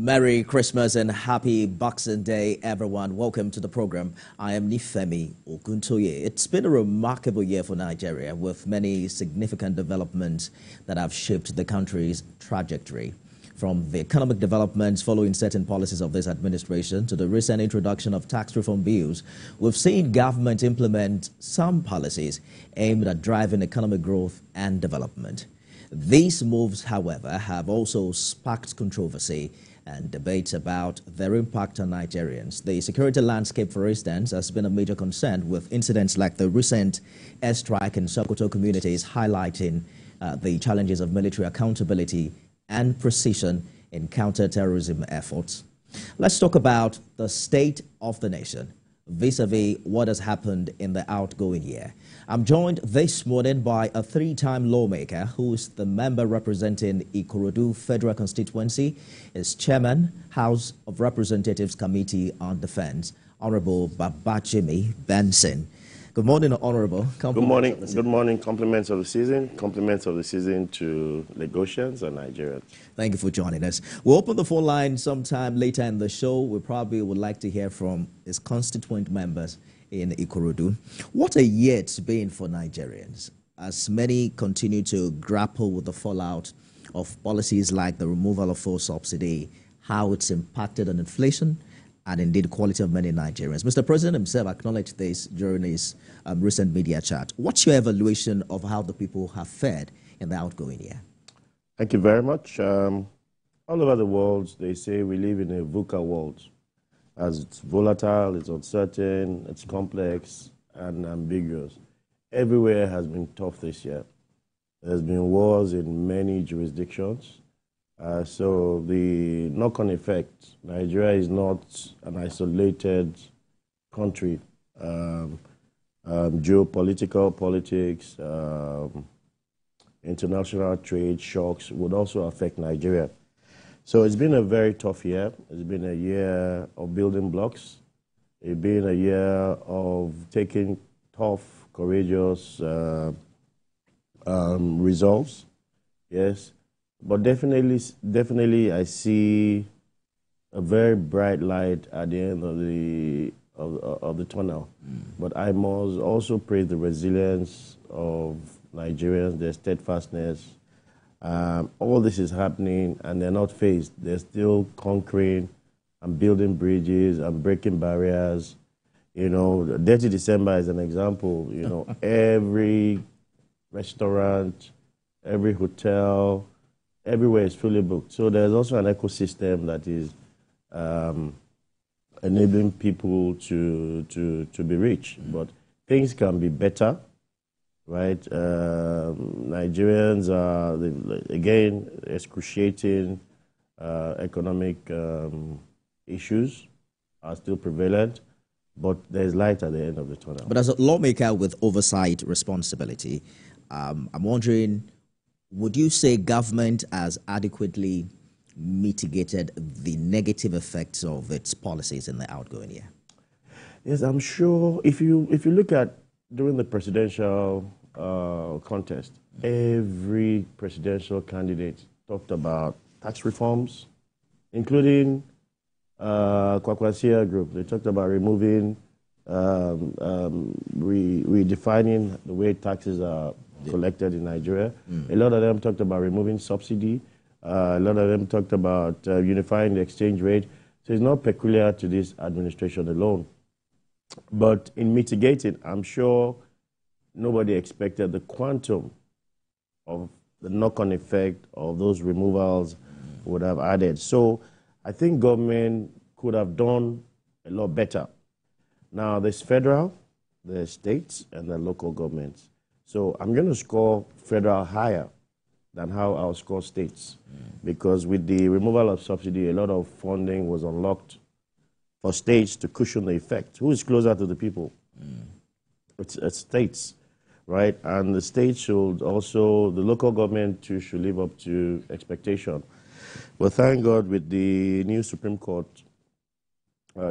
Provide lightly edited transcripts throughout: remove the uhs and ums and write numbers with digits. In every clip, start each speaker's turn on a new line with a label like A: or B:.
A: Merry Christmas and happy Boxing Day, everyone. Welcome to the program. I am Nifemi Oguntoye. It's been a remarkable year for Nigeria with many significant developments that have shaped the country's trajectory. From the economic developments following certain policies of this administration to the recent introduction of tax reform bills, we've seen government implement some policies aimed at driving economic growth and development. These moves, however, have also sparked controversy and debates about their impact on Nigerians. The security landscape, for instance, has been a major concern, with incidents like the recent airstrike in Sokoto communities highlighting the challenges of military accountability and precision in counter-terrorism efforts. Let's talk about the state of the nation vis-a-vis what has happened in the outgoing year. I'm joined this morning by a three-time lawmaker who is the member representing Ikorodu Federal Constituency, is Chairman, House of Representatives Committee on Defense, Honorable Babajimi Benson. Good morning, Honorable.
B: Good morning. Good morning. Compliments of the season. Compliments of the season to Lagosians and Nigerians.
A: Thank you for joining us. We'll open the phone line sometime later in the show. We probably would like to hear from his constituent members in Ikorodu. What a year it's been for Nigerians, as many continue to grapple with the fallout of policies like the removal of fuel subsidy, how it's impacted on inflation, and indeed quality of many Nigerians. Mr. President himself acknowledged this during his recent media chat. What's your evaluation of how the people have fared in the outgoing year?
B: Thank you very much. All over the world, they say we live in a VUCA world, as it's volatile, it's uncertain, it's complex and ambiguous. Everywhere has been tough this year. There's been wars in many jurisdictions. So the knock-on effect, Nigeria is not an isolated country. Geopolitical politics, international trade shocks would also affect Nigeria. So it's been a very tough year. It's been a year of building blocks. It's been a year of taking tough, courageous resolves. Yes. But definitely, I see a very bright light at the end of the tunnel. But I must also praise the resilience of Nigerians, their steadfastness. All this is happening, and they're not phased. They're still conquering and building bridges and breaking barriers. You know, Dirty December is an example. You know, every restaurant, every hotel, everywhere is fully booked. So there's also an ecosystem that is enabling people to be rich. But things can be better, right? Nigerians are, again, excruciating economic issues are still prevalent, but there's light at the end of the tunnel.
A: But as a lawmaker with oversight responsibility, I'm wondering, would you say government has adequately mitigated the negative effects of its policies in the outgoing year?
B: Yes, I'm sure. If you look at during the presidential contest, every presidential candidate talked about tax reforms, including Kwakwasia Group. They talked about removing, redefining the way taxes are collected in Nigeria. A lot of them talked about removing subsidy. A lot of them talked about unifying the exchange rate. So it's not peculiar to this administration alone. But in mitigating, I'm sure nobody expected the quantum of the knock-on effect of those removals would have added. So I think government could have done a lot better. Now, there's federal, there's states, and the local governments. So I'm going to score federal higher than how I'll score states. Because with the removal of subsidy, a lot of funding was unlocked for states to cushion the effect. Who is closer to the people? It's states, right? And the states should also, the local government too, should live up to expectation. Well, thank God with the new Supreme Court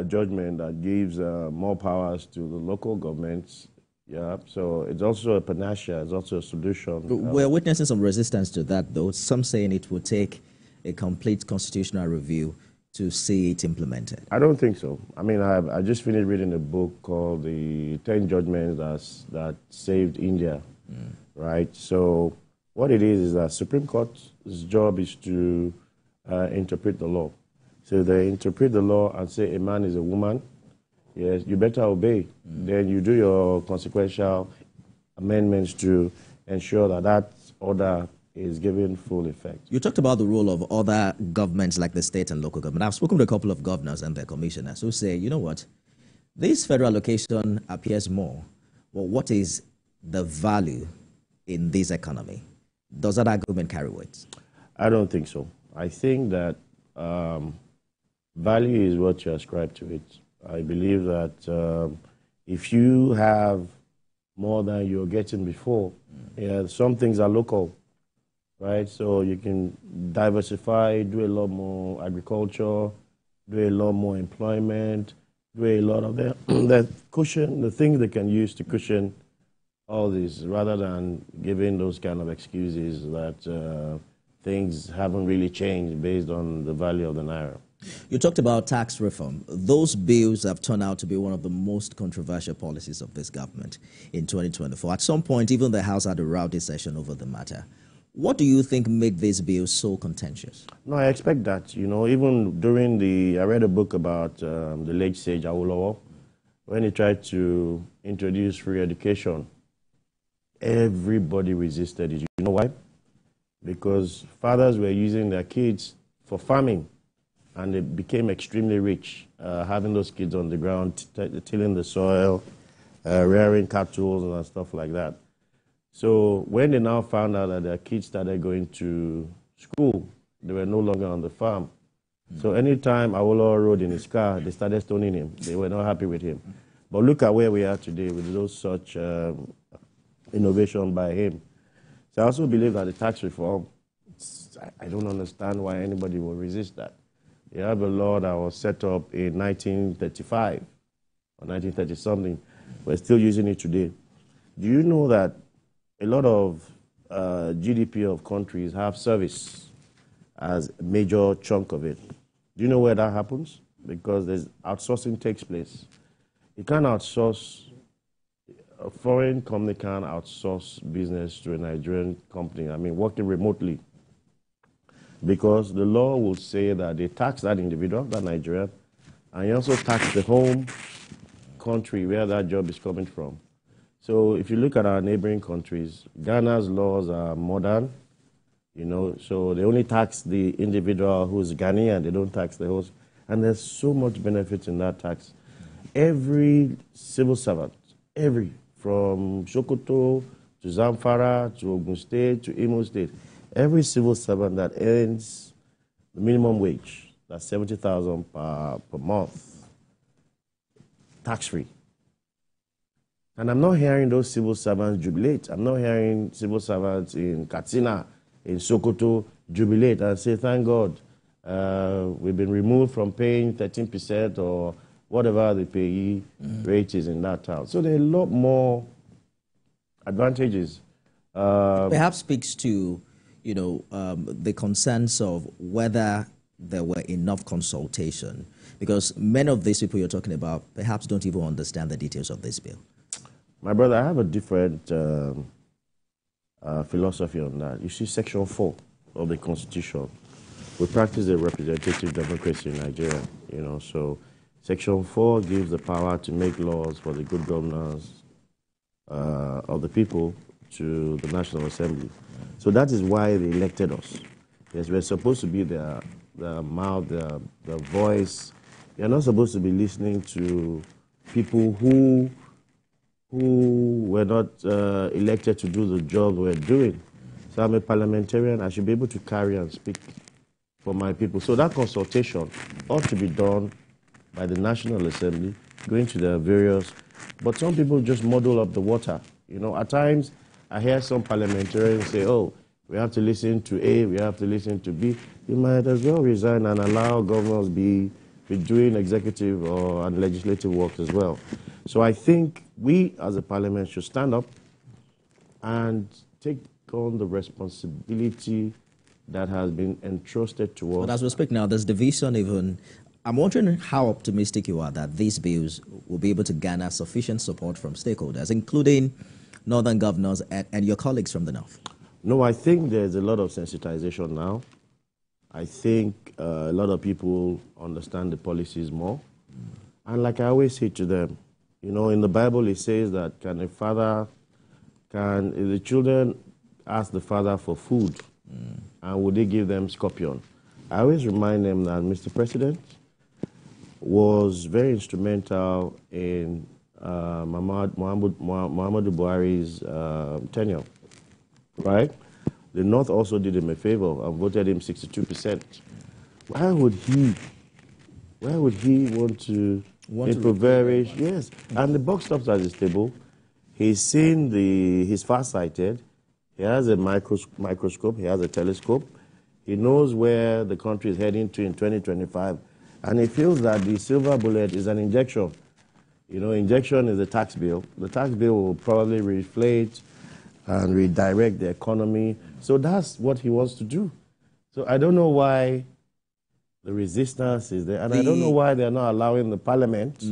B: judgment that gives more powers to the local governments. Yeah, so it's also a panacea, it's also a solution.
A: We're witnessing some resistance to that, though. Some saying it will take a complete constitutional review to see it implemented?
B: I don't think so. I mean, I just finished reading a book called The 10 Judgments That Saved India, right? So what it is that Supreme Court's job is to interpret the law. So they interpret the law and say a man is a woman. Yes, you better obey. Then you do your consequential amendments to ensure that that order is given full effect.
A: You talked about the role of other governments like the state and local government. I've spoken to a couple of governors and their commissioners who say, you know what, this federal allocation appears more. Well, what is the value in this economy? Does that argument carry weight?
B: I don't think so. I think that value is what you ascribe to it. I believe that if you have more than you're getting before, yeah, some things are local, right? So you can diversify, do a lot more agriculture, do a lot more employment, do a lot of the cushion, the things they can use to cushion all this, rather than giving those kind of excuses that things haven't really changed based on the value of the naira.
A: You talked about tax reform. Those bills have turned out to be one of the most controversial policies of this government in 2024. At some point, even the House had a rowdy session over the matter. What do you think made these bills so contentious?
B: No, I expect that. You know, even during I read a book about the late sage Awolowo, when he tried to introduce free education, everybody resisted it. You know why? Because fathers were using their kids for farming, and they became extremely rich, having those kids on the ground, tilling the soil, rearing cattle and stuff like that. So when they now found out that their kids started going to school, they were no longer on the farm. So anytime Awolowo rode in his car, they started stoning him. They were not happy with him. But look at where we are today with those such innovation by him. So I also believe that the tax reform, I don't understand why anybody will resist that. You have a law that was set up in 1935 or 1930-something. We're still using it today. Do you know that a lot of GDP of countries have service as a major chunk of it? Do you know where that happens? Because there's outsourcing takes place. You can't outsource, a foreign company can't outsource business to a Nigerian company, I mean, working remotely. Because the law will say that they tax that individual, that Nigerian, and you also tax the home country where that job is coming from. So if you look at our neighboring countries, Ghana's laws are modern, you know, so they only tax the individual who's Ghanaian, they don't tax the host. And there's so much benefit in that tax. Every civil servant, from Sokoto to Zamfara to Ogun State to Imo State, every civil servant that earns the minimum wage, that's 70,000 per month, tax-free. And I'm not hearing those civil servants jubilate. I'm not hearing civil servants in Katsina, in Sokoto, jubilate and say, thank God, we've been removed from paying 13% or whatever the payee rate is in that town. So there are a lot more advantages.
A: Perhaps speaks to, you know, the concerns of whether there were enough consultation, because many of these people you're talking about perhaps don't even understand the details of this bill.
B: My brother, I have a different philosophy on that. You see, Section 4 of the Constitution, we practice a representative democracy in Nigeria, you know, so Section 4 gives the power to make laws for the good governance of the people to the National Assembly. So that is why they elected us. Yes, we're supposed to be their mouth, their voice. You're not supposed to be listening to people who were not elected to do the job we're doing. So I'm a parliamentarian. I should be able to carry and speak for my people. So that consultation ought to be done by the National Assembly, going to the various, but some people just muddle up the water. You know, at times I hear some parliamentarians say, oh, we have to listen to A, we have to listen to B. You might as well resign and allow governors be doing executive and legislative work as well. So I think we as a parliament should stand up and take on the responsibility that has been entrusted to us.
A: But as we speak now, there's division even. I'm wondering how optimistic you are that these bills will be able to garner sufficient support from stakeholders, including northern governors and your colleagues from the north.
B: No, I think there's a lot of sensitization now. I think a lot of people understand the policies more. And like I always say to them, you know, in the Bible it says that if the children ask the father for food, and would they give them scorpion? I always remind them that Mr. President was very instrumental in Muhammadu Buhari's tenure, right? The North also did him a favor and voted him 62%. Why would he want to impoverish? Yes, and the buck stops at his table. He's seen he's far-sighted. He has a microscope. He has a telescope. He knows where the country is heading to in 2025. And he feels that the silver bullet is an injection. You know, injection is a tax bill. The tax bill will probably reflate and redirect the economy. So that's what he wants to do. So I don't know why the resistance is there. And I don't know why they're not allowing the parliament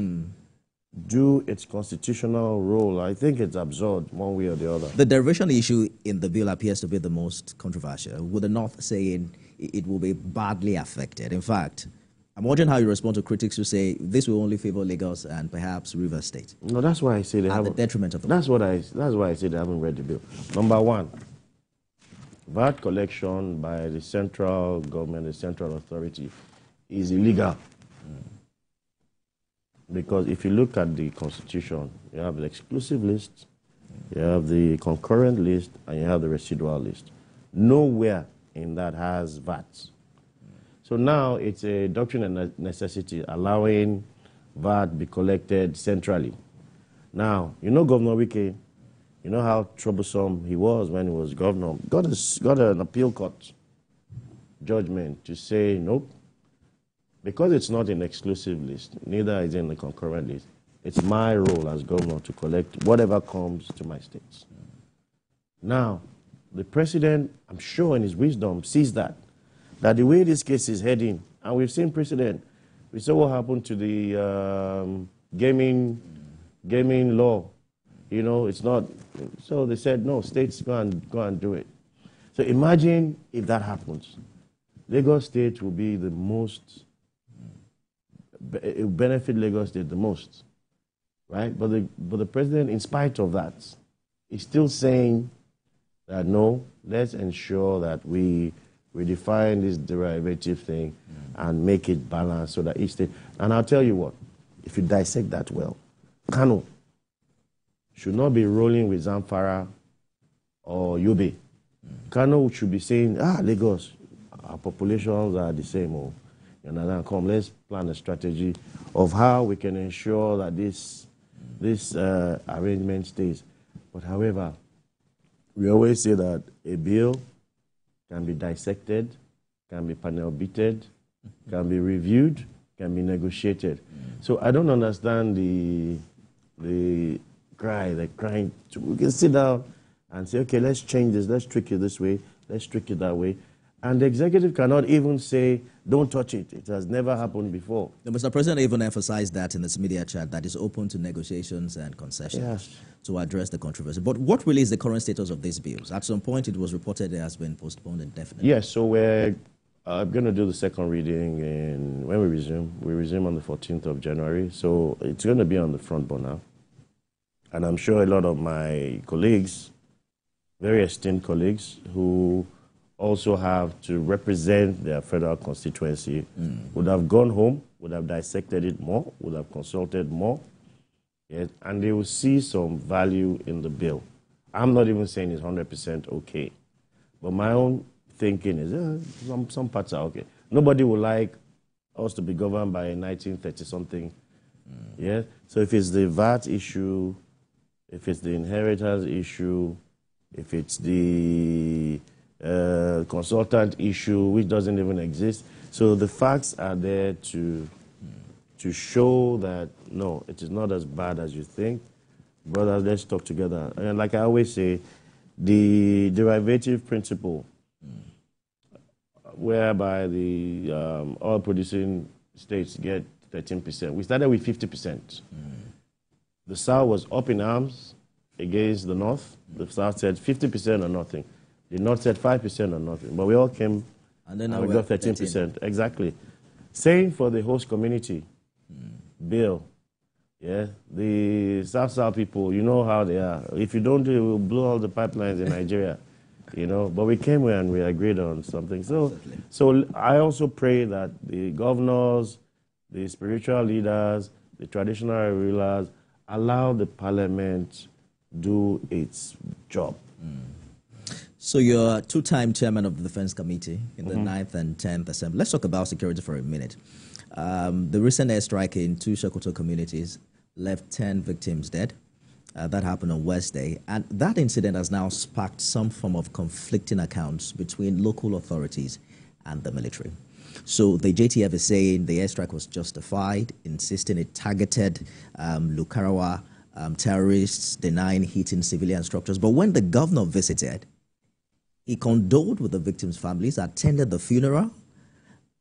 B: do its constitutional role. I think it's absurd one way or the other.
A: The derivation issue in the bill appears to be the most controversial, with the North saying it will be badly affected. In fact, I'm wondering how you respond to critics who say this will only favor Lagos and perhaps Rivers State.
B: No, that's why I say they haven't.
A: At the detriment of the
B: that's why I say they haven't read the bill. Number one, VAT collection by the central government, the central authority, is illegal. Because if you look at the Constitution, you have the exclusive list, you have the concurrent list, and you have the residual list. Nowhere in that has VAT. So now it's a doctrine of necessity allowing VAT be collected centrally. Now, you know Governor Wike, you know how troublesome he was when he was governor. Got an appeal court judgment to say, nope, because it's not an exclusive list, neither is it in the concurrent list, it's my role as governor to collect whatever comes to my states. Now, the president, I'm sure in his wisdom, sees that the way this case is heading, and we've seen precedent. We saw what happened to the gaming law. You know, it's not. So they said, no, states go and do it. So imagine if that happens. Lagos State will be the most, it will benefit Lagos State the most, right? But the president, in spite of that, is still saying that no, let's ensure that we define this derivative thing and make it balanced so that each state. And I'll tell you what, if you dissect that well, Kano should not be rolling with Zamfara or Yobe. Kano should be saying, Lagos, our populations are the same. Come, let's plan a strategy of how we can ensure that this arrangement stays. But however, we always say that a bill can be dissected, can be panel beated, can be reviewed, can be negotiated. So I don't understand the crying. We can sit down and say, okay, let's change this, let's tweak it this way, let's tweak it that way. And the executive cannot even say, don't touch it. It has never happened before.
A: The Mr. President even emphasized that in his media chat, that is open to negotiations and concessions to address the controversy. But what really is the current status of these bills? At some point, it was reported it has been postponed indefinitely.
B: Yes, so we're going to do the second reading when we resume. We resume on the 14th of January. So it's going to be on the front burner. And I'm sure a lot of my colleagues, very esteemed colleagues, who also have to represent their federal constituency, would have gone home, would have dissected it more, would have consulted more, yes, and they will see some value in the bill. I'm not even saying it's 100% okay, but my own thinking is some parts are okay. Nobody would like us to be governed by a 1930-something, yes? So if it's the VAT issue, if it's the inheritance issue, if it's the consultant issue, which doesn't even exist. So the facts are there to show that, no, it is not as bad as you think. Brothers, let's talk together. And like I always say, the derivative principle whereby the oil-producing states get 13%. We started with 50%. The South was up in arms against the North. The South said 50% or nothing. The North said 5% or nothing. But we all came and we got 13%. Exactly. Same for the host community bill. Yeah, the South people, you know how they are. If you don't do it, we'll blow all the pipelines in Nigeria. You know, but we came here and we agreed on something. So I also pray that the governors, the spiritual leaders, the traditional rulers allow the parliament do its job.
A: So you're two-time chairman of the Defense Committee in the 9th and 10th Assembly. Let's talk about security for a minute. The recent airstrike in 2 Sokoto communities left 10 victims dead. That happened on Wednesday. And that incident has now sparked some form of conflicting accounts between local authorities and the military. So the JTF is saying the airstrike was justified, insisting it targeted Lukarawa terrorists, denying hitting civilian structures. But when the governor visited, he condoled with the victims' families, attended the funeral,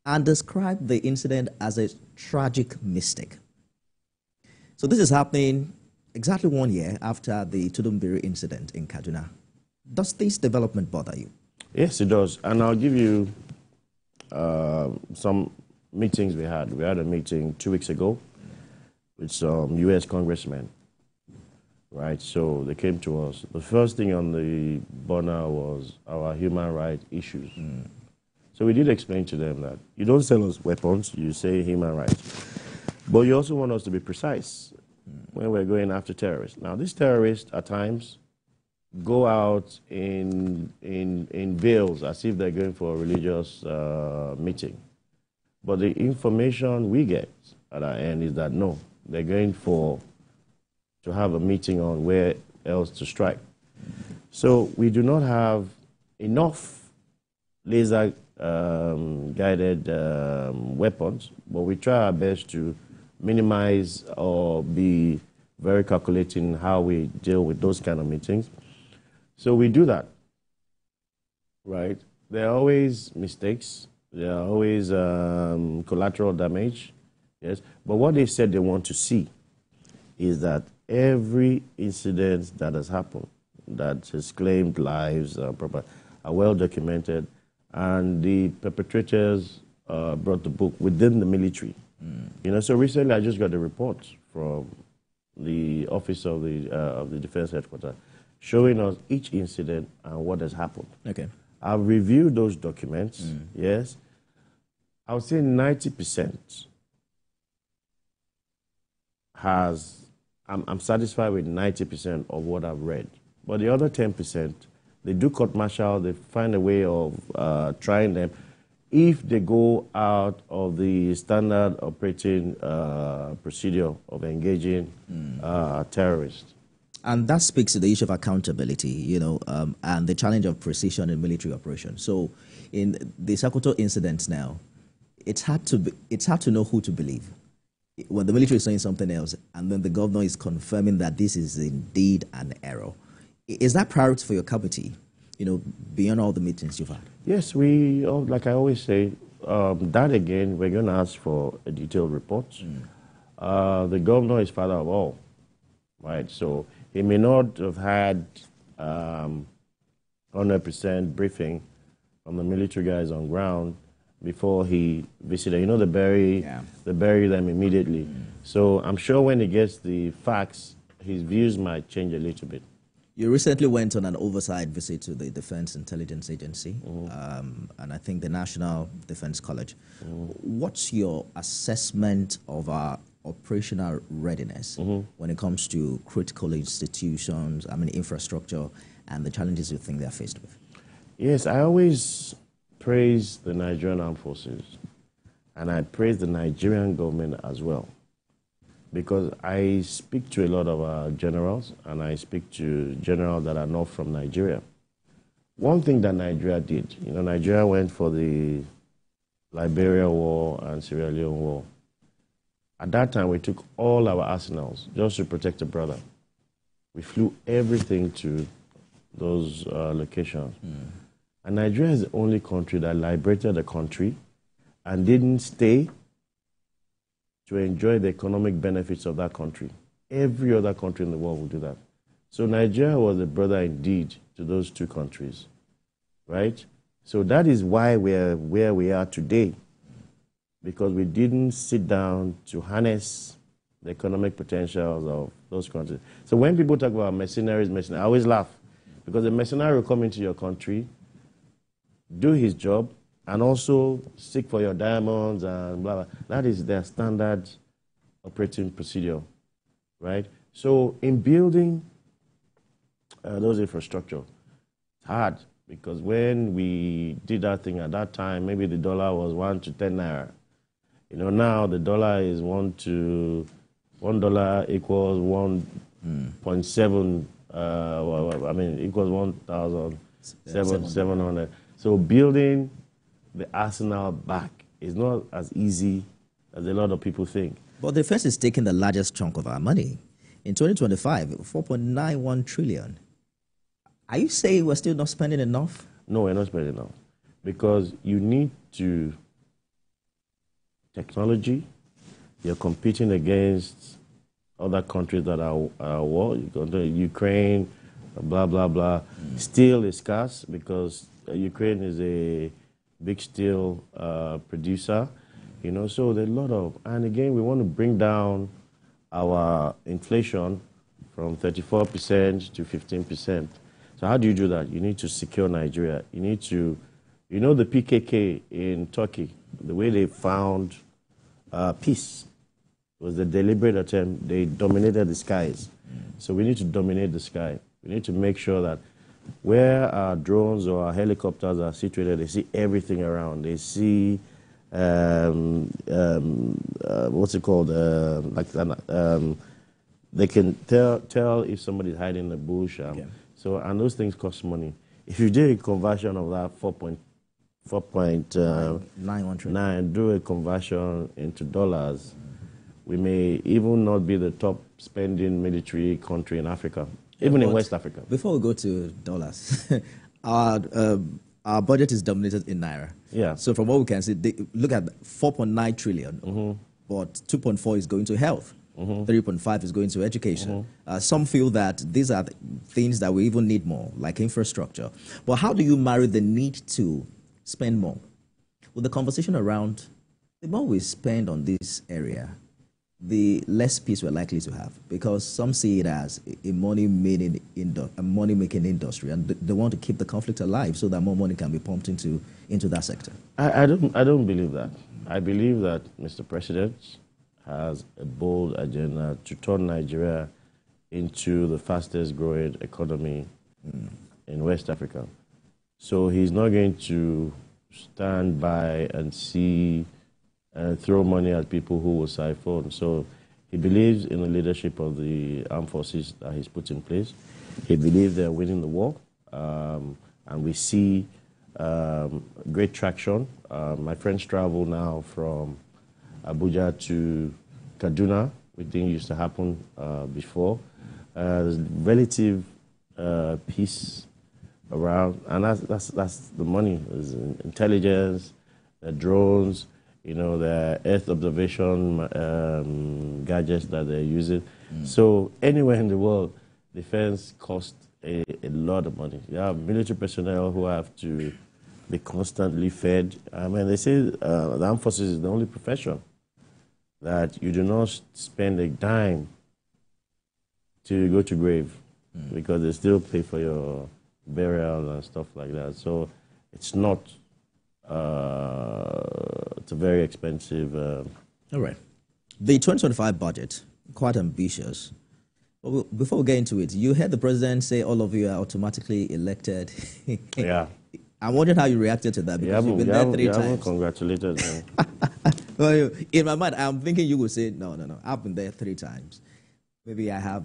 A: and described the incident as a tragic mistake. So this is happening exactly 1 year after the Tudumbiri incident in Kaduna. Does this development bother you?
B: Yes, it does. And I'll give you some meetings we had. We had a meeting 2 weeks ago with some U.S. congressmen, right? So they came to us. The first thing on the burner was our human rights issues. So we did explain to them that you don't sell us weapons, you say human rights. But you also want us to be precise when we're going after terrorists. Now, these terrorists, at times, go out in veils as if they're going for a religious meeting. But the information we get at our end is that, no, they're going to have a meeting on where else to strike. So we do not have enough laser guided weapons, but we try our best to minimize or be very calculating how we deal with those kind of meetings. So we do that, right? There are always mistakes. There are always collateral damage, yes. But what they said they want to see is that every incident that has happened, that has claimed lives, are well documented, and the perpetrators brought the book within the military. You know, so recently I just got a report from the office of the defense headquarters showing us each incident and what has happened.
A: Okay.
B: I've reviewed those documents, yes. I would say 90% I'm satisfied with 90% of what I've read. But the other 10%, they do court martial, they find a way of trying them if they go out of the standard operating procedure of engaging terrorists.
A: And that speaks to the issue of accountability, you know, and the challenge of precision in military operations. So in the Sokoto incidents now, it's hard to know who to believe. When the military is saying something else, and then the governor is confirming that this is indeed an error. Is that priority for your committee, you know, beyond all the meetings you've had?
B: Yes, like I always say, that again, we're going to ask for a detailed report. The governor is father of all, right? So he may not have had 100% briefing from the military guys on ground before he visited. You know, they bury them immediately. So I'm sure when he gets the facts, his views might change a little bit.
A: You recently went on an oversight visit to the Defense Intelligence Agency, and I think the National Defense College. What's your assessment of our operational readiness when it comes to critical institutions, infrastructure, and the challenges you think they're faced with?
B: Yes, I always praise the Nigerian Armed Forces, and I praise the Nigerian government as well, because I speak to a lot of our generals, and I speak to generals that are not from Nigeria. One thing that Nigeria did, you know, Nigeria went for the Liberia War and Sierra Leone War. At that time, we took all our arsenals just to protect a brother. We flew everything to those locations. And Nigeria is the only country that liberated the country and didn't stay to enjoy the economic benefits of that country. Every other country in the world will do that. So Nigeria was a brother indeed to those two countries, right? So that is why we're where we are today, because we didn't sit down to harness the economic potentials of those countries. So when people talk about mercenaries, I always laugh, because a mercenary will come into your country, do his job, and also seek for your diamonds and blah, blah. That is their standard operating procedure, right? So in building those infrastructure, it's hard, because when we did that thing at that time, maybe the dollar was 1 to 10 naira. You know, now the dollar is $1 equals 1.7, equals 1,700. So building the arsenal back is not as easy as a lot of people think.
A: But the defense is taking the largest chunk of our money. In 2025, 4.91 trillion. Are you saying we're still not spending enough?
B: No, we're not spending enough. Because you need to technology, you're competing against other countries that are at war. You go to Ukraine, blah, blah, blah. Steel is scarce because Ukraine is a big steel producer. You know, so there's a lot of, and again, we want to bring down our inflation from 34% to 15%. So how do you do that? You need to secure Nigeria. You need to, you know, the PKK in Turkey, the way they found peace was a deliberate attempt. They dominated the skies. So we need to dominate the sky. We need to make sure that where our drones or our helicopters are situated, they see everything around. They see, what's it called? They can tell if somebody's hiding in the bush.
A: Okay.
B: So, and those things cost money. If you do a conversion of that 4.9, do a conversion into dollars, we may even not be the top spending military country in Africa, even in West Africa.
A: Before we go to dollars, our budget is dominated in naira.
B: Yeah.
A: So from what we can see, look at 4.9 trillion, but 2.4 is going to health. 3.5 is going to education. Some feel that these are things that we even need more, like infrastructure. But how do you marry the need to spend more with the conversation around the more we spend on this area, the less peace we're likely to have? Because some see it as a money-making industry, and they want to keep the conflict alive so that more money can be pumped into that sector.
B: I don't believe that. I believe that Mr. President has a bold agenda to turn Nigeria into the fastest growing economy in West Africa. So he's not going to stand by and see and throw money at people who will siphon. So he believes in the leadership of the armed forces that he's put in place. He believes they're winning the war, and we see great traction. My friends travel now from Abuja to Kaduna, which didn't used to happen before. There's relative peace around, and that's the money. There's intelligence, the drones, you know, the Earth observation gadgets that they're using. So anywhere in the world, defense costs a lot of money. You have military personnel who have to be constantly fed. I mean, they say the armed forces is the only profession that you do not spend a dime to go to grave, because they still pay for your burial and stuff like that. So it's not, it's a very expensive.
A: All right. The 2025 budget, quite ambitious. But before we get into it, you heard the president say all of you are automatically elected.
B: Yeah.
A: I'm wondering how you reacted to that, because you've been there 3 times.
B: haven't congratulated me.
A: Well, in my mind, I'm thinking you would say, no, I've been there 3 times. Maybe I have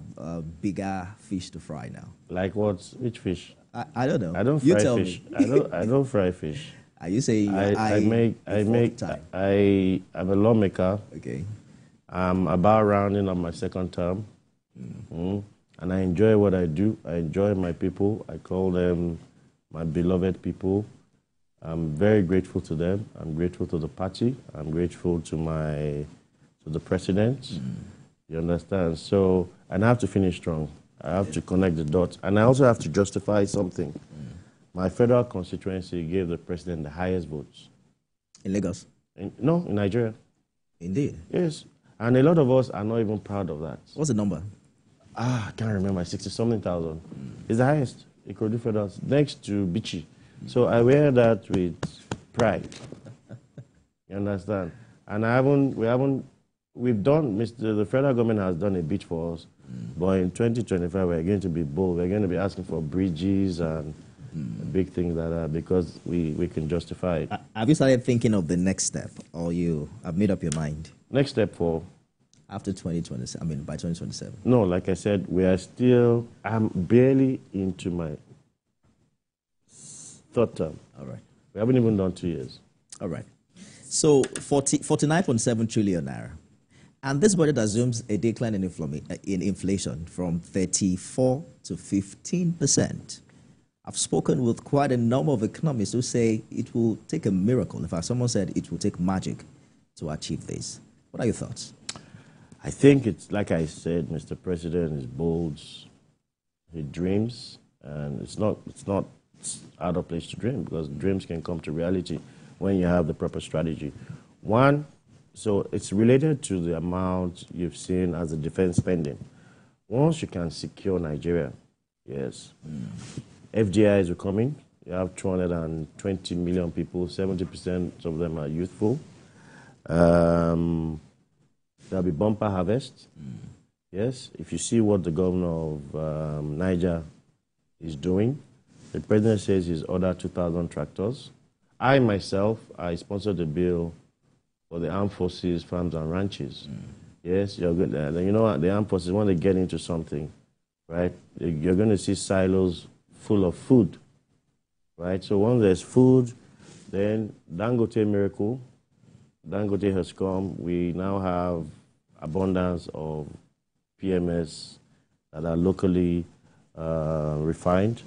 A: bigger fish to fry now.
B: Like what? Which fish?
A: I don't know.
B: I don't
A: you
B: fry
A: tell
B: fish.
A: Me.
B: I don't fry fish.
A: Are you saying
B: I'm a lawmaker.
A: Okay.
B: I'm about rounding up my 2nd term. And I enjoy what I do. I enjoy my people. I call them my beloved people. I'm very grateful to them. I'm grateful to the party. I'm grateful to the president. You understand? So, and I have to finish strong. I have to connect the dots. And I also have to justify something. My federal constituency gave the president the highest votes.
A: In Lagos?
B: No, in Nigeria.
A: Indeed?
B: Yes. And a lot of us are not even proud of that.
A: What's the number?
B: I can't remember, 60-something thousand. It's the highest. Ikorodu Federal, next to Bichi. So I wear that with pride. You understand? And we've done, the federal government has done a bit for us, but in 2025 we're going to be bold. We're going to be asking for bridges and big things like that because we can justify it.
A: Have you started thinking of the next step, or you have made up your mind?
B: Next step for?
A: After 2027, by 2027.
B: No, like I said, I'm barely into my third term.
A: All right.
B: We haven't even done 2 years.
A: All right. So 49.7 trillion naira. And this budget assumes a decline in inflation from 34 to 15%. I've spoken with quite a number of economists who say it will take a miracle. In fact, someone said it will take magic to achieve this. What are your thoughts?
B: I think it's, like I said, Mr. President is bold, he dreams, and it's not out of place to dream because dreams can come to reality when you have the proper strategy. One, so it's related to the amount you've seen as a defense spending. Once you can secure Nigeria, yes, FDIs are coming. You have 220 million people, 70% of them are youthful. There'll be bumper harvest. Yes, if you see what the governor of Niger is doing, the president says he's ordered 2,000 tractors. I sponsored a bill for the armed forces, farms and ranches. Yes, you're good. You know what? The armed forces, when they get into something, right, you're going to see silos full of food, right? So once there's food, then Dangote miracle, Dangote has come. We now have abundance of PMS that are locally refined.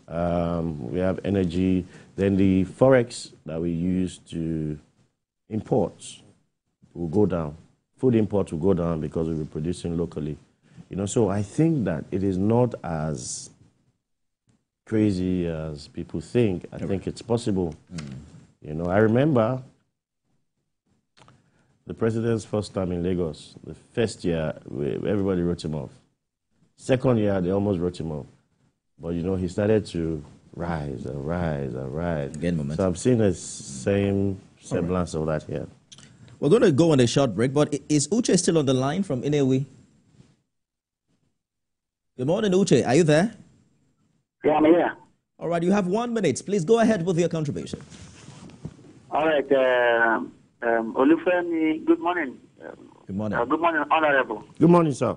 B: We have energy. Then the forex that we use to import will go down. Food imports will go down because we'll be producing locally. You know, so I think that it is not as crazy as people think. I think it's possible. You know, I remember the president's first time in Lagos. The first year, everybody wrote him off. Second year, they almost wrote him off. But, you know, he started to rise and rise and rise.
A: Again, momentum.
B: So I've seen the same semblance of that here.
A: We're going to go on a short break, but is Uche still on the line from Inewi? Good morning, Uche. Are you there?
C: Yeah, I'm here.
A: All right, you have 1 minute. Please go ahead with your contribution.
C: All right. Olufemi, good morning.
A: Good morning.
C: Good morning, Honorable.
B: Good morning, sir.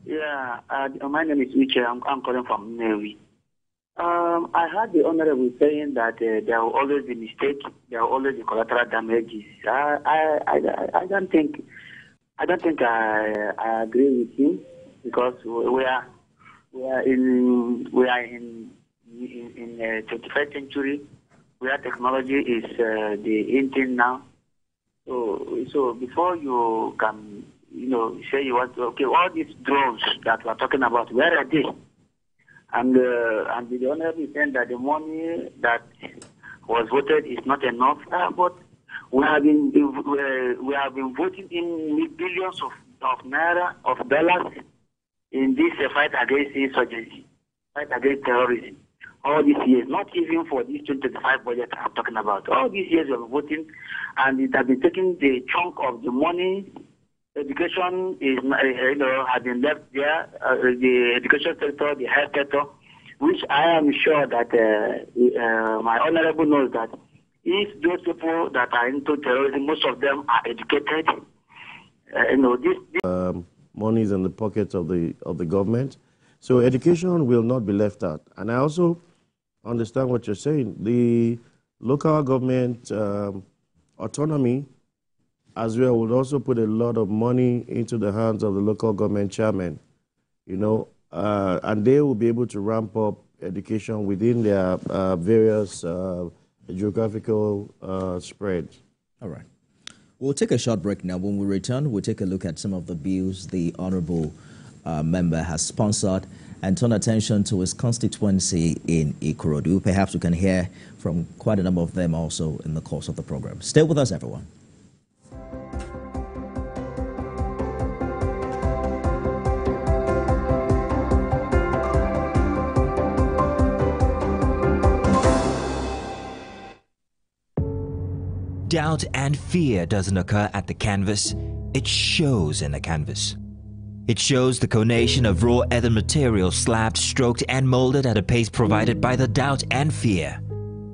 C: Yeah, my name is Uche. I'm calling from Navy. I heard the Honorable saying that there will always be mistakes. There will always be collateral damages. I don't think I agree with him because we are in 21st century where technology is the in thing now. So before you can say you want to, okay, all these drones that we're talking about, where are they? And the Honorable is saying that the money that was voted is not enough, but we have been voting in billions of naira, of dollars in this fight against insurgency, fight against terrorism. All these years, not even for this 2025 budget I'm talking about. All these years we have been voting, and it has been taking the chunk of the money. Education is, has been left there. The education sector, the health sector, which I am sure that my Honorable knows that if those people that are into terrorism, most of them are educated.
B: Money is in the pockets of the government, so education will not be left out. And I also understand what you're saying. The local government autonomy as well would also put a lot of money into the hands of the local government chairman, and they will be able to ramp up education within their various geographical spreads.
A: All right. We'll take a short break now. When we return, we'll take a look at some of the bills the Honorable member has sponsored and turn attention to his constituency in Ikorodu. Perhaps we can hear from quite a number of them also in the course of the program. Stay with us, everyone.
D: Doubt and fear doesn't occur at the canvas, it shows in the canvas. It shows the conation of raw earthen material slabbed, stroked and molded at a pace provided by the doubt and fear.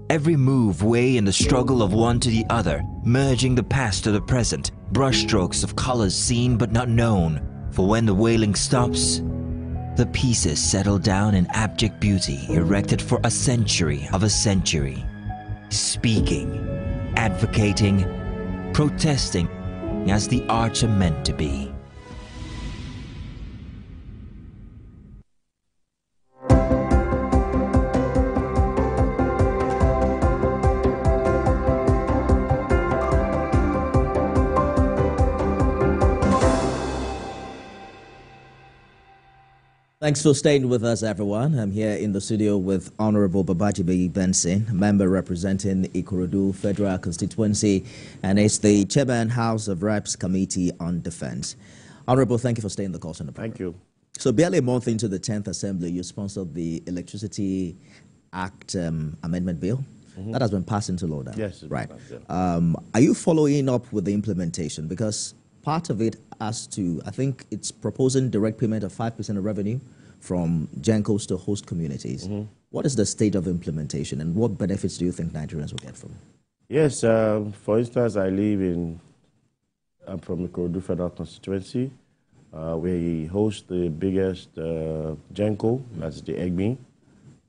D: Every move way in the struggle of one to the other, merging the past to the present, brushstrokes of colors seen but not known. For when the wailing stops, the pieces settle down in abject beauty erected for a century of a century. Speaking, advocating, protesting as the arts are meant to be.
A: Thanks for staying with us, everyone. I'm here in the studio with Honorable Babajimi Benson, member representing Ikorodu Federal Constituency, and is the Chairman House of Reps Committee on Defense. Honorable, thank you for staying the course on the program.
B: Thank you.
A: So barely a month into the 10th Assembly, you sponsored the Electricity Act Amendment Bill. That has been passed into law now.
B: Yes.
A: Right.
B: Passed, yeah.
A: Are you following up with the implementation? Because part of it has to, I think it's proposing direct payment of 5% of revenue from GENCOs to host communities. What is the state of implementation and what benefits do you think Nigerians will get from it?
B: Yes, for instance, I'm from the Ikorodu Federal Constituency. We host the biggest GENCO, that's the Egbe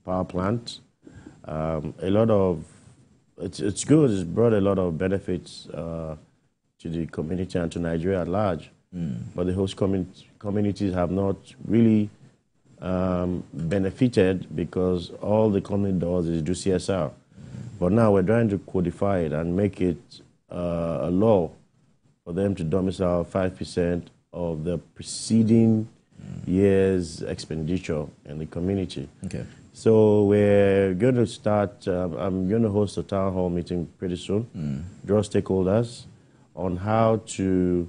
B: power plant. It's good, it's brought a lot of benefits to the community and to Nigeria at large. But the host communities have not really benefited because all the company does is do CSR. But now we're trying to codify it and make it a law for them to domicile 5% of the preceding year's expenditure in the community.
A: Okay.
B: So we're going to start, I'm going to host a town hall meeting pretty soon, draw stakeholders on how to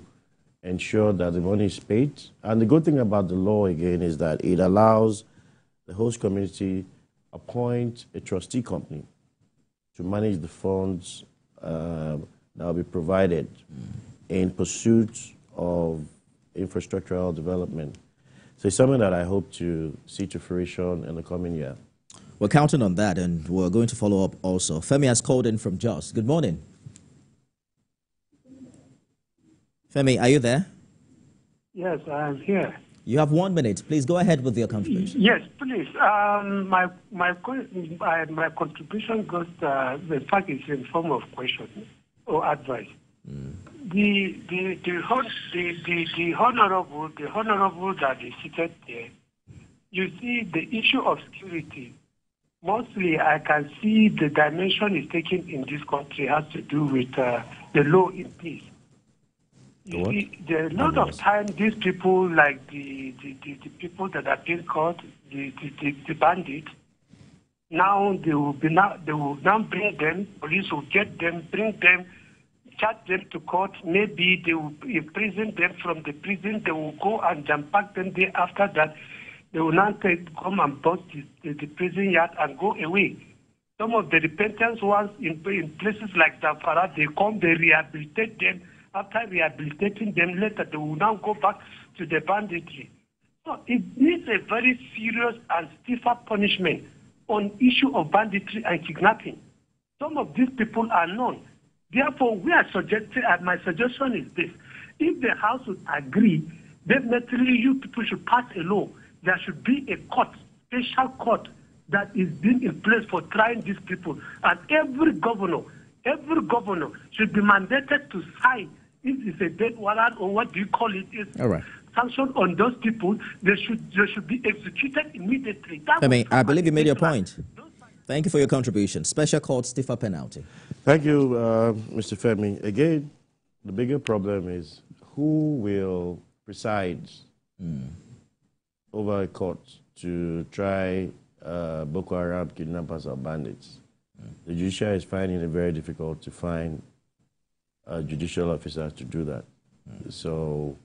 B: ensure that the money is paid. And the good thing about the law, again, is that it allows the host community appoint a trustee company to manage the funds that will be provided in pursuit of infrastructural development. So it's something that I hope to see to fruition in the coming year.
A: We're counting on that, and we're going to follow up also. Femi has called in from Jos. Good morning. Femi, are you there?
E: Yes, I am here.
A: You have 1 minute. Please go ahead with your contribution.
E: Yes, please. My contribution goes. The fact is in form of question or advice. The honorable that is seated there. You see, the issue of security. Mostly, I can see the dimension is taken in this country has to do with the law in peace. You see, there are a lot of time these people, like the people that have been caught, the bandits, now they will now bring them, police will get them, bring them, charge them to court. Maybe they will imprison them from the prison. They will go and jump back them there. After that, they will now come and bust the prison yard and go away. Some of the repentance ones in places like Zamfara, they come, they rehabilitate them. After rehabilitating them later, they will now go back to the banditry. So it needs a very serious and stiffer punishment on issue of banditry and kidnapping. Some of these people are known. Therefore, we are suggesting, and my suggestion is this: if the House would agree, definitely you people should pass a law. There should be a court, special court, that is being in place for trying these people. And every governor should be mandated to sign, if it's a death warrant or what do you call it, is
A: all right,
E: sanction on those people. They should be executed immediately.
A: I believe you made your point. Thank you for your contribution. Special court, stiffer penalty.
B: Thank you, Mr. Femi. Again, the bigger problem is who will preside over a court to try Boko Haram kidnappers or bandits. The judiciary is finding it very difficult to find judicial officers to do that. So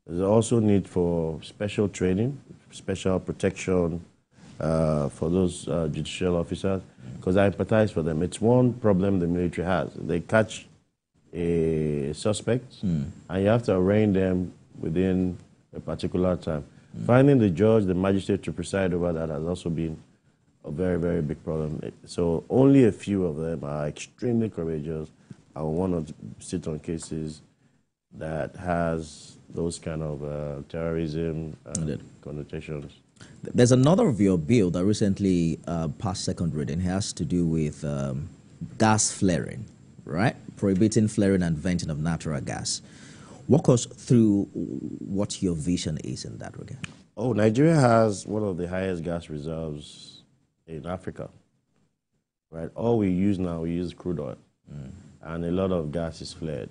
B: there's also need for special training, special protection for those judicial officers, because I empathize for them. It's one problem the military has. They catch a suspect, and you have to arraign them within a particular time. Finding the judge, the magistrate to preside over that has also been a very, very big problem. So only a few of them are extremely courageous and want to sit on cases that has those kind of terrorism connotations.
A: There's another of your bill that recently passed second reading. It has to do with gas flaring, right? Prohibiting flaring and venting of natural gas. Walk us through what your vision is in that regard.
B: Oh, Nigeria has one of the highest gas reserves in Africa, right? All we use now, we use crude oil, and a lot of gas is flared,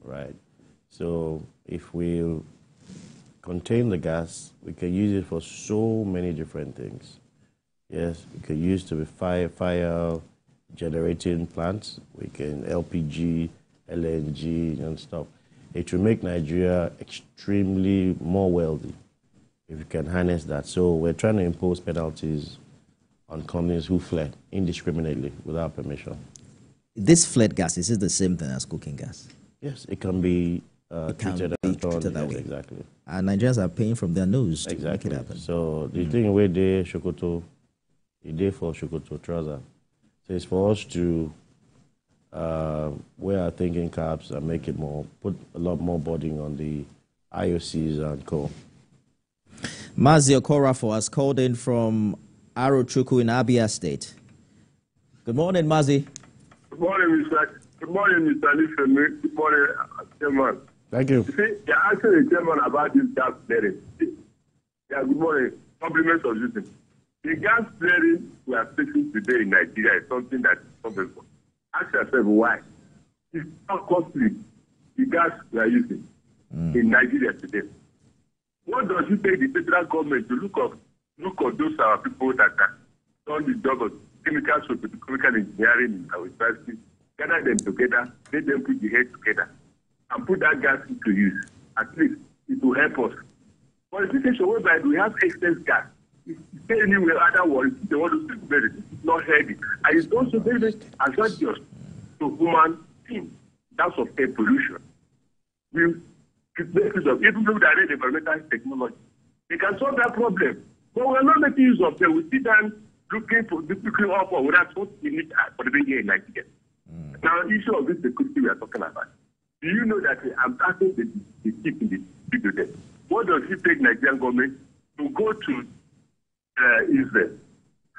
B: right? So if we contain the gas, we can use it for so many different things. Yes, we can use it to be fire generating plants. We can LPG, LNG, and stuff. It will make Nigeria extremely more wealthy if we can harness that. So we're trying to impose penalties on companies who flare indiscriminately without permission.
A: This flared gas, is it the same thing as cooking gas?
B: Yes, it can be treated that way. Exactly.
A: And Nigerians are paying from their nose to make it happen.
B: So the thing where they Shokoto, they for Shokoto trouser. So it's for us to wear our thinking caps and make it more, put a lot more burden on the IOCs and co.
A: Mazi Okorafor has called in from Arochukwu in Abia State. Good morning, Mazi.
F: Good morning, Mr. Nifemi. Good morning, Chairman.
B: Thank you.
F: You see, they're asking the Chairman about this gas flaring. Yeah, good morning. Compliments of using. The gas flaring we are facing today in Nigeria is something that is probable. Ask yourself why. It's not costly, the gas we are using in Nigeria today. What does it take the federal government to look at those people that have done the job of chemical engineering in our university, gather them together, let them put the head together, and put that gas into use? At least it will help us. For the situation whereby we have excess gas, if anywhere otherwise, they want to very it's not heavy. And it's also very, very hazardous to human beings in terms of air pollution. We make use of even though they are environmental technology. They can solve that problem. But we're not making use of them. We sit down looking up for that's what we need for the big year in Nigeria. Now, the issue of this security we are talking about. Do you know that I'm asking the chief in the video there? What does it take Nigerian government to go to Israel?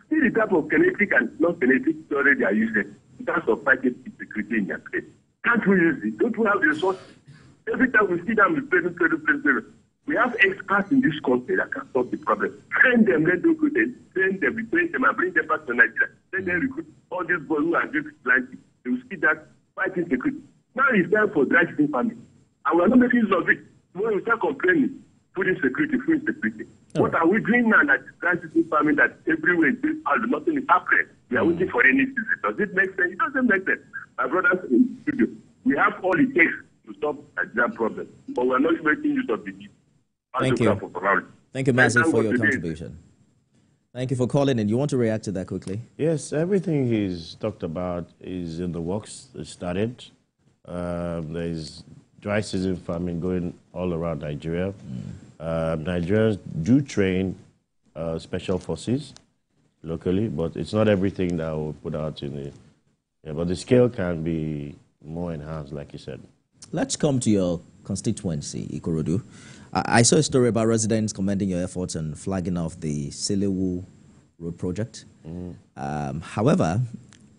F: See the type of kinetic and non-kinetic storage they are using in terms of fighting security in their place. Can't we use it? Don't we have the resources? Every time we see them, we have experts in this country that can solve the problem. Train them, let them go there. Train them, we train them, and bring them back to Nigeria. Let them recruit all these boys who are doing planting. They will see that fighting security. Now it's time for dry season farming. And we are not making use of it. When we start complaining, food insecurity. What are we doing now that dry season farming that everywhere nothing is happening? We are waiting for any season. Does it make sense? It doesn't make sense. My brothers in the studio, we have all it takes to stop that problem. But we are not making use of it.
A: Thank you. Thank you, Mazi, for your contribution. Thank you for calling in. You want to react to that quickly?
B: Yes, everything he's talked about is in the works. It started. There's dry season farming going all around Nigeria. Nigerians do train special forces locally, but it's not everything that we'll put out in the... Yeah, but the scale can be more enhanced, like you said.
A: Let's come to your constituency, Ikorodu. I saw a story about residents commending your efforts and flagging off the Silewu Road project. However,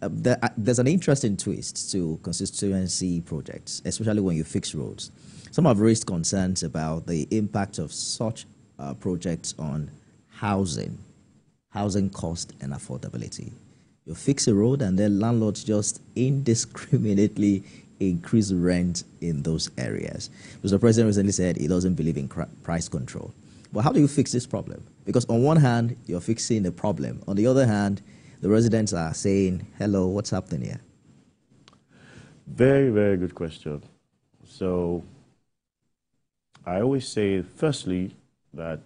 A: there's an interesting twist to constituency projects, especially when you fix roads. Some have raised concerns about the impact of such projects on housing cost and affordability. You fix a road and then landlords just indiscriminately increase rent in those areas. Mr. President recently said he doesn't believe in price control. But how do you fix this problem? Because on one hand, you're fixing the problem. On the other hand, the residents are saying, hello, what's happening here?
B: Very, very good question. So I always say, firstly, that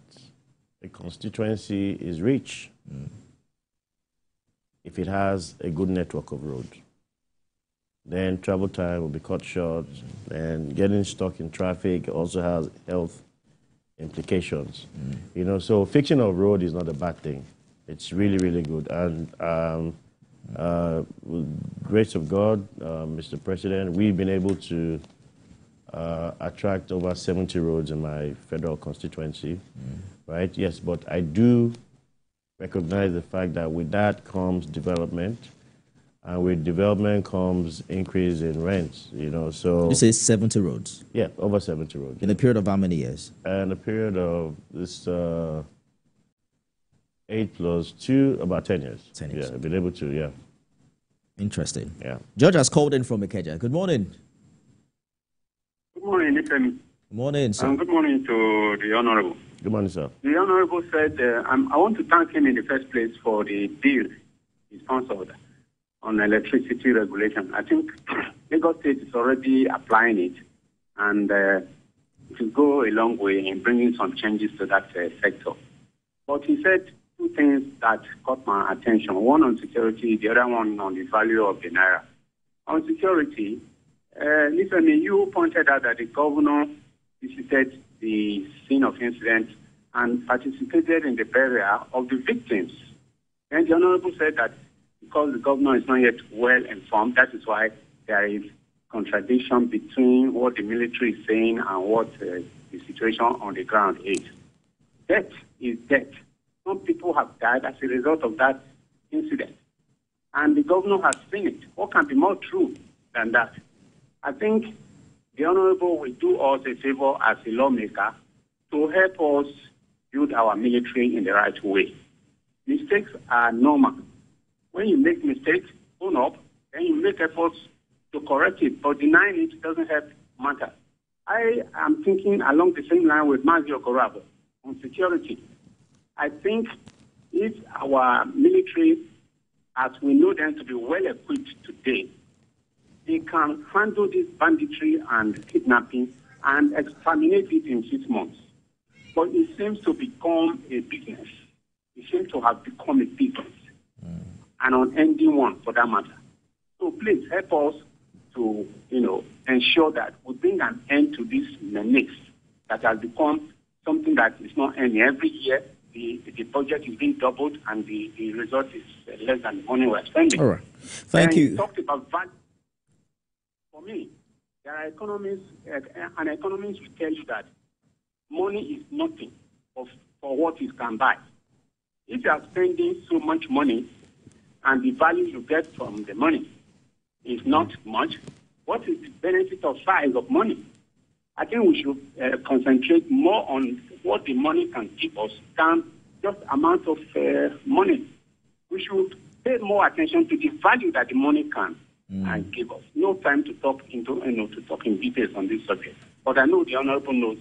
B: a constituency is rich if it has a good network of roads. Then travel time will be cut short, and getting stuck in traffic also has health implications. You know, so fixing of road is not a bad thing. It's really, really good. And with grace of God, Mr. President, we've been able to attract over 70 roads in my federal constituency, right? Yes, but I do recognize the fact that with that comes development, and with development comes increase in rents, you know, so...
A: You say 70 roads?
B: Yeah, over 70 roads.
A: In a period of how many years?
B: In a period of this 8 plus 2, about 10 years.
A: 10 years.
B: Yeah, I've been able to, yeah.
A: Interesting.
B: Yeah.
A: George has called in from Ikeja. Good morning.
G: Good morning, Nifemi.
A: Good morning, sir.
G: Good morning to the Honorable.
B: Good morning, sir.
G: The Honorable said, I want to thank him in the first place for the bill he sponsored on electricity regulation. I think Lagos State is already applying it, and it will go a long way in bringing some changes to that sector. But he said two things that caught my attention, one on security, the other one on the value of the Naira. On security, listen, you pointed out that the governor visited the scene of incident and participated in the burial of the victims. And the Honorable said that because the governor is not yet well informed, that is why there is contradiction between what the military is saying and what the situation on the ground is. Death is death. Some people have died as a result of that incident. And the governor has seen it. What can be more true than that? I think the Honorable will do us a favor as a lawmaker to help us build our military in the right way. Mistakes are normal. When you make mistakes, own up, then you make efforts to correct it, but denying it doesn't help matter. I am thinking along the same line with Mazio Korabo on security. I think if our military, as we know them to be well equipped today, they can handle this banditry and kidnapping and exterminate it in 6 months. But it seems to become a business. It seems to have become a business, an unending one for that matter. So please help us to, ensure that we bring an end to this menace that has become something that is not ending. Every year, the budget is being doubled and the result is less than the money we're spending.
A: All right. Thank you.
G: You talked about value. For me, there are economists, and economists will tell you that money is nothing for what it can buy. If you are spending so much money and the value you get from the money is not much, what is the benefit of size of money? I think we should concentrate more on what the money can give us than just amount of money. We should pay more attention to the value that the money can give us. No time to talk in details on this subject. But I know the Honorable knows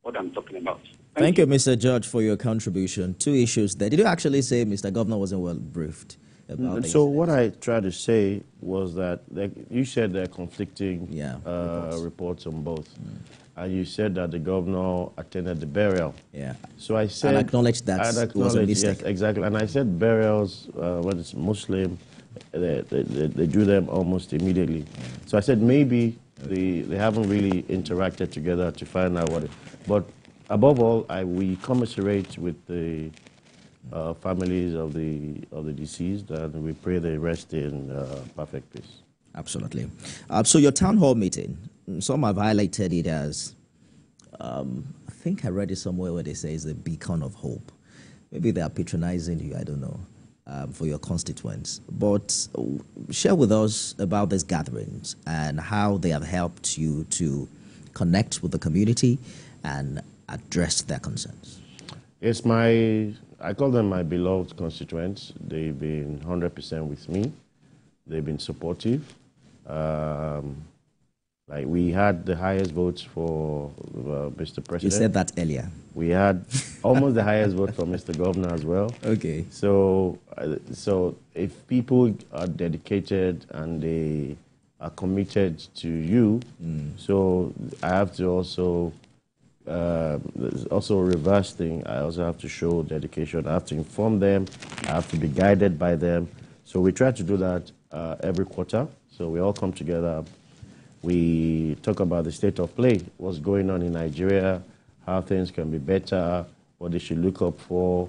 G: what I'm talking about.
A: Thank you, Mr. George, for your contribution. Two issues there. Did you actually say Mr. Governor wasn't well briefed about this?
B: So what I tried to say was that you said there are conflicting reports on both. And you said that the governor attended the burial.
A: Yeah.
B: So I said...
A: And acknowledged that it was a mistake.
B: Yes, exactly. And I said burials, when it's Muslim, they do them almost immediately. So I said maybe they haven't really interacted together to find out what it... But above all, we commiserate with the families of the deceased, and we pray they rest in perfect peace.
A: Absolutely. So your town hall meeting, some have highlighted it as, I think I read it somewhere where they say it's a beacon of hope. Maybe they are patronizing you, I don't know, for your constituents. But share with us about these gatherings and how they have helped you to connect with the community and address their concerns?
B: It's I call them my beloved constituents. They've been 100% with me. They've been supportive. Like we had the highest votes for Mr. President.
A: You said that earlier.
B: We had almost the highest vote for Mr. Governor as well.
A: Okay.
B: So if people are dedicated and they are committed to you, so I have to also there's also a reverse thing. I also have to show dedication. I have to inform them. I have to be guided by them. So we try to do that every quarter. So we all come together. We talk about the state of play, what's going on in Nigeria, how things can be better, what they should look up for.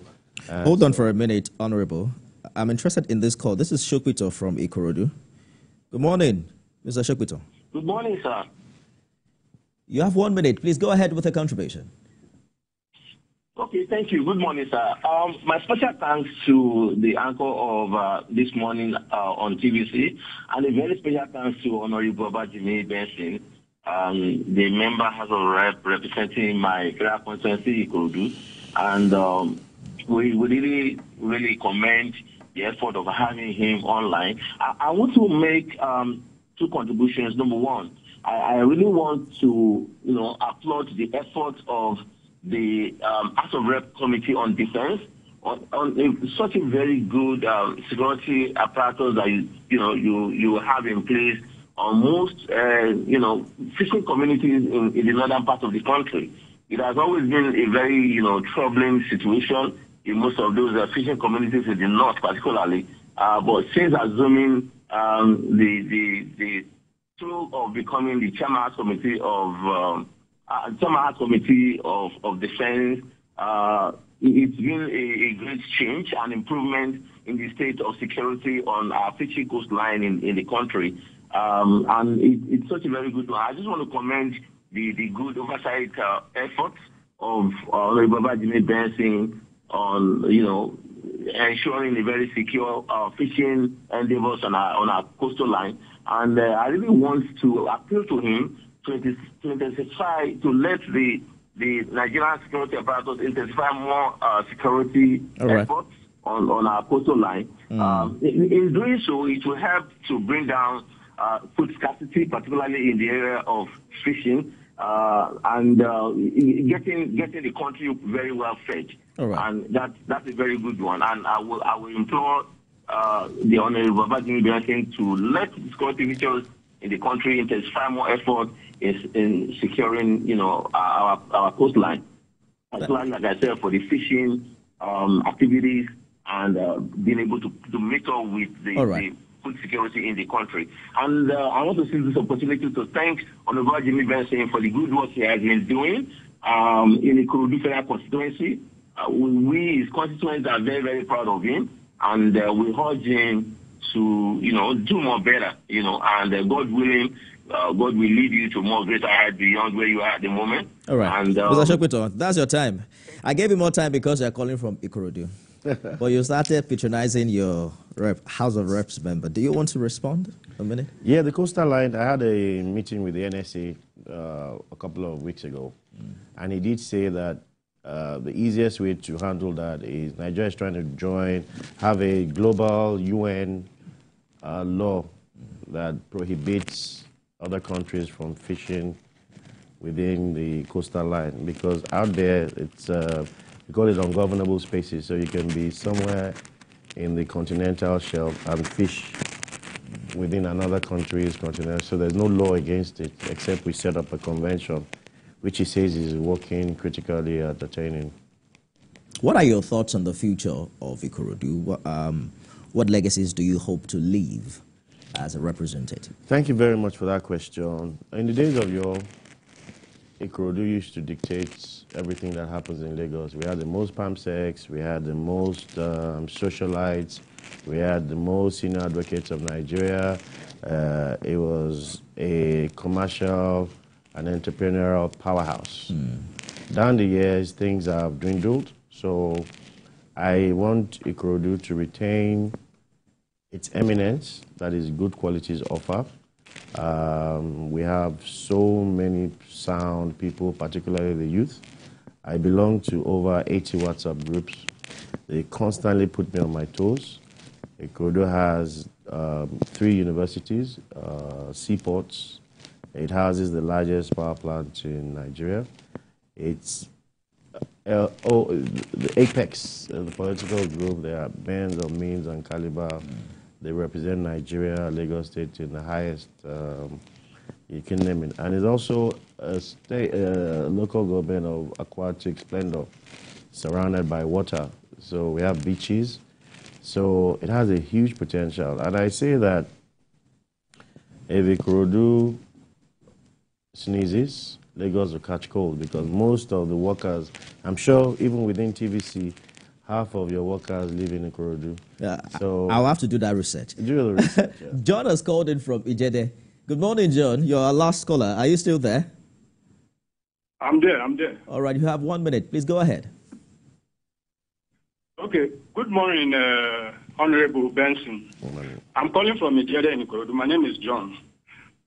A: Hold on for a minute, Honorable. I'm interested in this call. This is Shokwito from Ikorodu. Good morning, Mr. Shokwito.
H: Good morning, sir.
A: You have 1 minute. Please go ahead with a contribution.
H: Okay, thank you. Good morning, sir. My special thanks to the anchor of this morning on TVC, and a very special thanks to Honorable Babajimi Benson, the member House of Rep representing my area constituency, Ikorodu. And we really commend the effort of having him online. I want to make two contributions. Number one, I really want to, applaud the efforts of the House of Rep Committee on Defense on such a very good security apparatus that you have in place on most fishing communities in the northern part of the country. It has always been a very troubling situation in most of those fishing communities in the north, particularly. But since assuming the through of becoming the Chairman Committee of Defense, it's been a great change and improvement in the state of security on our fishing coastline in the country. And it's such a very good one. I just want to commend the good oversight efforts of Babajimi Benson on, ensuring a very secure fishing endeavors on our coastal line. And I really want to appeal to him to intensify, to let the Nigerian security apparatus intensify more security efforts on our coastal line. In doing so, it will help to bring down food scarcity, particularly in the area of fishing, and getting the country very well fed. And that's a very good one. And I will implore the Honorable Babajimi Benson to let the security features in the country intensify more effort in securing, our coastline, particularly, like I said, for the fishing activities and being able to meet up with the food security in the country. And I want to seize this opportunity to thank Honorable Babajimi Benson for the good work he has been doing in the Ikorodu Federal constituency. We, his constituents, are very, very proud of him, and we urge him to, do more better, and God willing, God will lead you to more greater heights beyond where you are at the moment.
A: All right.
H: And,
A: Mr. Shokwito, that's your time. I gave you more time because you're calling from Ikorodu. But you started patronizing your House of Reps member. Do you want to respond a minute?
B: Yeah, the coastal line, I had a meeting with the NSA a couple of weeks ago, and he did say that the easiest way to handle that is Nigeria is trying to have a global UN law that prohibits other countries from fishing within the coastal line, because out there it's we call it ungovernable spaces, so you can be somewhere in the continental shelf and fish within another country's continent, so there's no law against it, except we set up a convention which he says is working critically at attaining.
A: What are your thoughts on the future of Ikorodu? What legacies do you hope to leave as a representative?
B: Thank you very much for that question. In the days of yore, Ikorodu used to dictate everything that happens in Lagos. We had the most PAMSECs, we had the most socialites, we had the most senior advocates of Nigeria. It was a commercial and entrepreneurial powerhouse. Down the years, things have dwindled, so I want Ikorodu to retain its eminence, that is good qualities offer, We have so many sound people, particularly the youth. I belong to over 80 WhatsApp groups. They constantly put me on my toes. Ikorodu has 3 universities, seaports. It houses the largest power plant in Nigeria. It's the apex of the political group. There are bands of means and caliber. They represent Nigeria, Lagos State in the highest, you can name it. And it's also a local government of aquatic splendor, surrounded by water. So we have beaches. So it has a huge potential. And I say that if Ikorodu sneezes, Lagos will catch cold, because most of the workers, I'm sure even within TVC, half of your workers live in Ikorodu. So
A: I'll have to do that research.
B: Do the research. Yeah.
A: John has called in from Ijede. Good morning, John. You're our last caller. Are you still there?
I: I'm there.
A: All right, you have 1 minute. Please go ahead.
I: Okay. Good morning, Honorable Benson.
B: Good morning.
I: I'm calling from Ijede in Ikorodu. My name is John.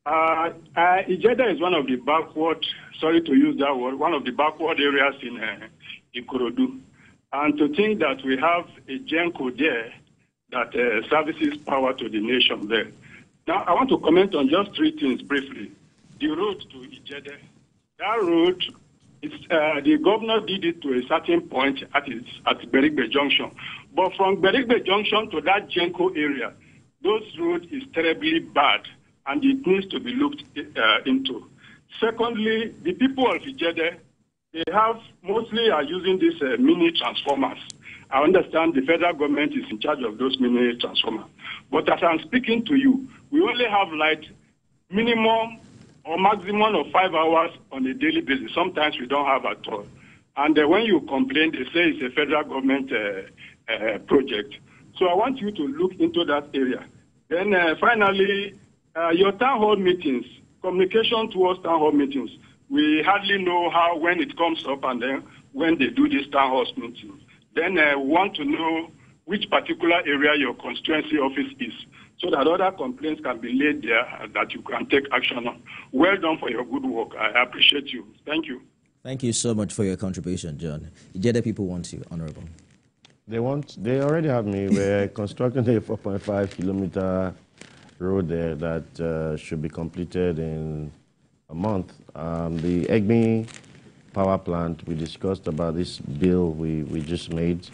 I: Ijede is one of the backward, sorry to use that word, one of the backward areas in Ikorodu. And to think that we have a GENCO there that services power to the nation there. Now, I want to comment on just 3 things briefly. The road to Ijede. That road, the governor did it to a certain point at Berigbe Junction. But from Berigbe Junction to that GENCO area, those roads is terribly bad, and it needs to be looked into. Secondly, the people of Ijede, they mostly are using these mini transformers. I understand the federal government is in charge of those mini transformers. But as I'm speaking to you, we only have light minimum or maximum of 5 hours on a daily basis. Sometimes we don't have at all. And when you complain, they say it's a federal government project. So I want you to look into that area. Then finally, your town hall meetings, communication towards town hall meetings. We hardly know when it comes up and then when they do these town hall meetings. Then we want to know which particular area your constituency office is, so that other complaints can be laid there that you can take action on. Well done for your good work. I appreciate you. Thank you.
A: Thank you so much for your contribution, John. Ijede people want you, Honorable.
B: They already have me. We're constructing a 4.5-kilometer road there that should be completed in a month. The Egmi power plant, we discussed about this bill we just made,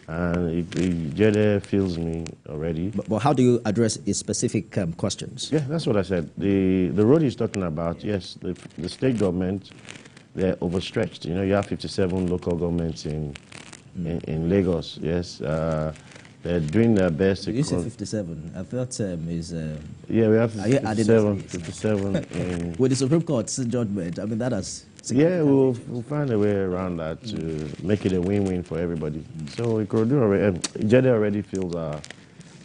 B: and Ijede feels me already.
A: But how do you address specific questions?
B: Yeah, that's what I said. The road he's talking about, yes, the state government, they're overstretched. You know, you have 57 local governments in Lagos, yes. They're doing their best.
A: You say 57. I thought is...
B: yeah, we have 57
A: with the Supreme Court's judgment, I mean, that has...
B: Yeah, we'll find a way around that to make it a win-win for everybody. So Ijede already feels our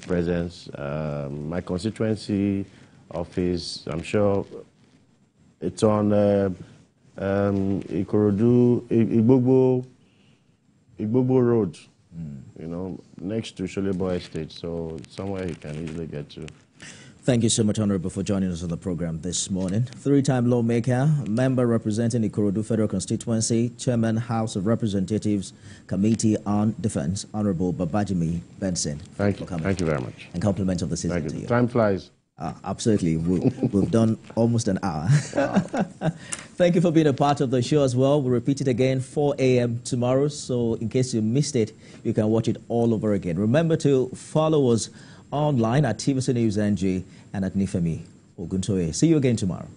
B: presence. My constituency office, I'm sure it's on Ikorodu, Igbogbo Road. You know, next to Sholebo Estate, so somewhere he can easily get to.
A: Thank you so much, Honorable, for joining us on the program this morning. 3-time lawmaker, member representing Ikorodu Federal Constituency, Chairman, House of Representatives, Committee on Defense, Honorable Babajimi Benson.
B: Thank you. Thank you very much.
A: And compliments of the season to you.
B: Time flies.
A: Absolutely. We've done almost an hour.
B: Wow.
A: Thank you for being a part of the show as well. We'll repeat it again 4 a.m. tomorrow. So in case you missed it, you can watch it all over again. Remember to follow us online at TVC News NG and at Nifemi Oguntoye. See you again tomorrow.